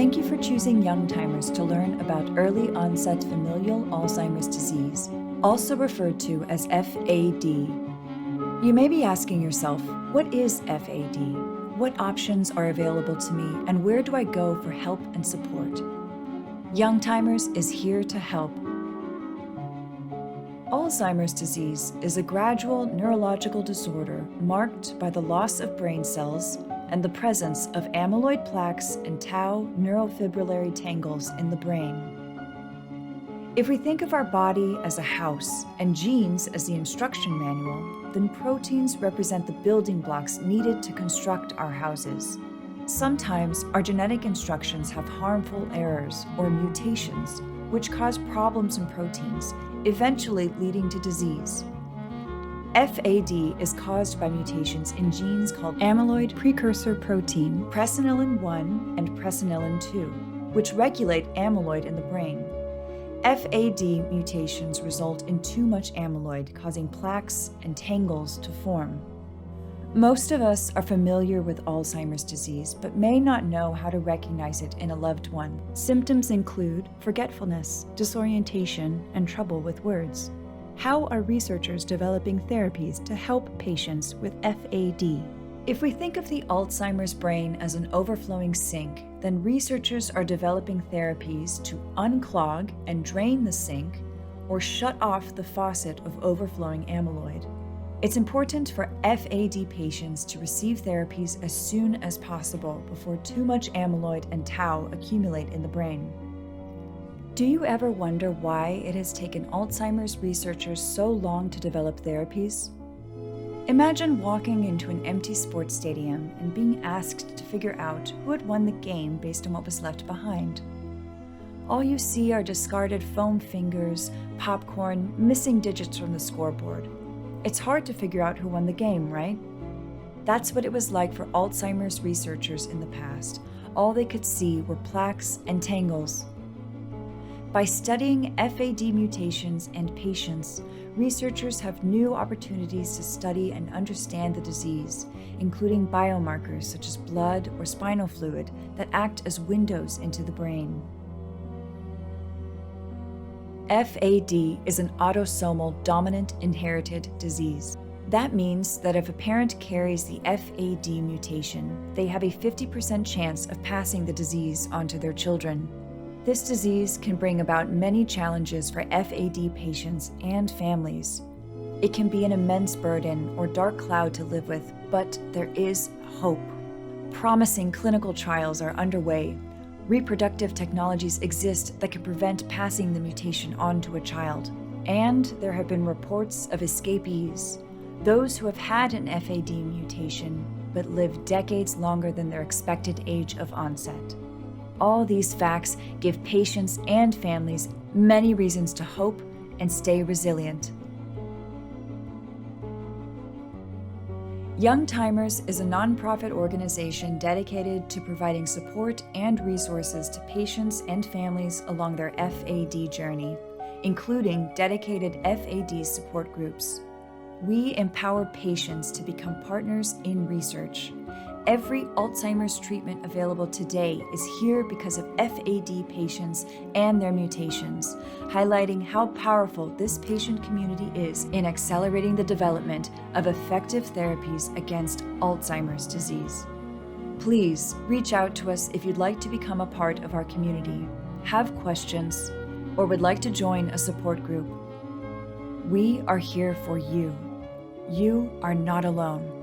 Thank you for choosing Young Timers to learn about early onset familial Alzheimer's disease, also referred to as FAD. You may be asking yourself, what is FAD? What options are available to me, and where do I go for help and support? Young Timers is here to help. Alzheimer's disease is a gradual neurological disorder marked by the loss of brain cells and the presence of amyloid plaques and tau neurofibrillary tangles in the brain. If we think of our body as a house and genes as the instruction manual, then proteins represent the building blocks needed to construct our houses. Sometimes our genetic instructions have harmful errors or mutations, which cause problems in proteins, eventually leading to disease. FAD is caused by mutations in genes called amyloid precursor protein, presenilin 1 and presenilin 2, which regulate amyloid in the brain. FAD mutations result in too much amyloid, causing plaques and tangles to form. Most of us are familiar with Alzheimer's disease, but may not know how to recognize it in a loved one. Symptoms include forgetfulness, disorientation, and trouble with words. How are researchers developing therapies to help patients with FAD? If we think of the Alzheimer's brain as an overflowing sink, then researchers are developing therapies to unclog and drain the sink or shut off the faucet of overflowing amyloid. It's important for FAD patients to receive therapies as soon as possible before too much amyloid and tau accumulate in the brain. Do you ever wonder why it has taken Alzheimer's researchers so long to develop therapies? Imagine walking into an empty sports stadium and being asked to figure out who had won the game based on what was left behind. All you see are discarded foam fingers, popcorn, missing digits from the scoreboard. It's hard to figure out who won the game, right? That's what it was like for Alzheimer's researchers in the past. All they could see were plaques and tangles. By studying FAD mutations and patients, researchers have new opportunities to study and understand the disease, including biomarkers such as blood or spinal fluid that act as windows into the brain. FAD is an autosomal dominant inherited disease. That means that if a parent carries the FAD mutation, they have a 50% chance of passing the disease onto their children. This disease can bring about many challenges for FAD patients and families. It can be an immense burden or dark cloud to live with, but there is hope. Promising clinical trials are underway. Reproductive technologies exist that can prevent passing the mutation on to a child. And there have been reports of escapees, those who have had an FAD mutation but live decades longer than their expected age of onset. All these facts give patients and families many reasons to hope and stay resilient. Young Timers is a nonprofit organization dedicated to providing support and resources to patients and families along their FAD journey, including dedicated FAD support groups. We empower patients to become partners in research. Every Alzheimer's treatment available today is here because of FAD patients and their mutations, highlighting how powerful this patient community is in accelerating the development of effective therapies against Alzheimer's disease. Please reach out to us if you'd like to become a part of our community, have questions, or would like to join a support group. We are here for you. You are not alone.